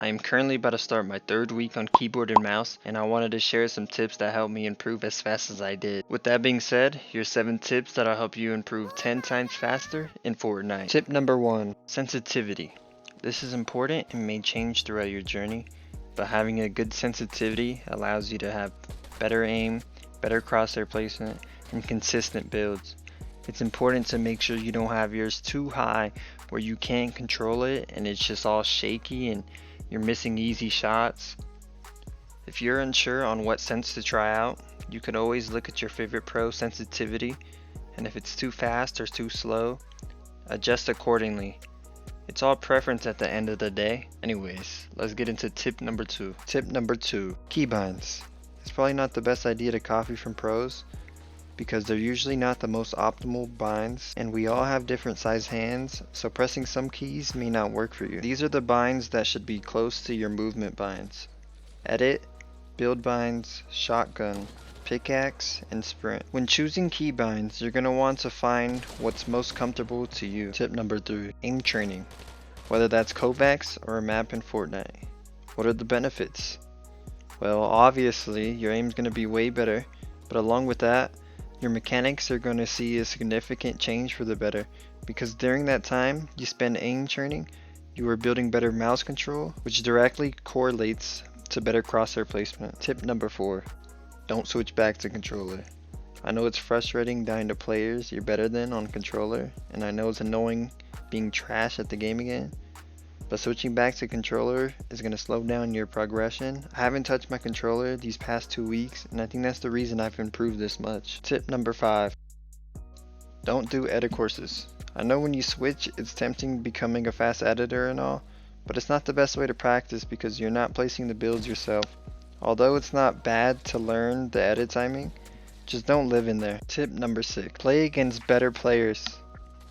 I am currently about to start my third week on keyboard and mouse, and I wanted to share some tips that helped me improve as fast as I did. With that being said, here's 7 tips that'll help you improve 10 times faster in Fortnite. Tip number 1, sensitivity. This is important and may change throughout your journey, but having a good sensitivity allows you to have better aim, better crosshair placement, and consistent builds. It's important to make sure you don't have yours too high where you can't control it and it's just all shaky and you're missing easy shots. If you're unsure on what sense to try out, you can always look at your favorite pro sensitivity, and if it's too fast or too slow, adjust accordingly. It's all preference at the end of the day. Anyways, let's get into tip number 2. Tip number 2, keybinds. It's probably not the best idea to copy from pros, because they're usually not the most optimal binds, and we all have different size hands, so pressing some keys may not work for you. These are the binds that should be close to your movement binds: edit, build binds, shotgun, pickaxe, and sprint. When choosing key binds, you're going to want to find what's most comfortable to you. Tip number 3, aim training. Whether that's Kovacs or a map in Fortnite. What are the benefits? Well, obviously your aim's going to be way better, but along with that, your mechanics are going to see a significant change for the better, because during that time you spend aim training, you are building better mouse control, which directly correlates to better crosshair placement. Tip number 4, don't switch back to controller. I know it's frustrating dying to players you're better than on controller, and I know it's annoying being trash at the game again, but switching back to controller is going to slow down your progression. I haven't touched my controller these past 2 weeks, and I think that's the reason I've improved this much. Tip number 5, don't do edit courses. I know when you switch, it's tempting becoming a fast editor and all, but it's not the best way to practice because you're not placing the builds yourself. Although it's not bad to learn the edit timing, just don't live in there. Tip number 6, play against better players.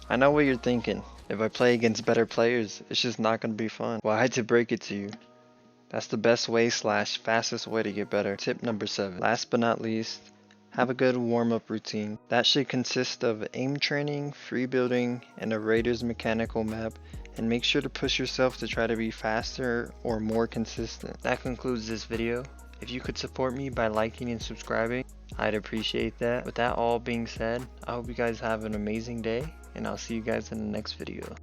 I know what you're thinking. If I play against better players, it's just not going to be fun. Well, I had to break it to you. That's the best way / fastest way to get better. Tip number 7, last but not least, have a good warm-up routine. That should consist of aim training, free building, and a Raiders mechanical map, and make sure to push yourself to try to be faster or more consistent. That concludes this video. If you could support me by liking and subscribing, I'd appreciate that. With that all being said, I hope you guys have an amazing day, and I'll see you guys in the next video.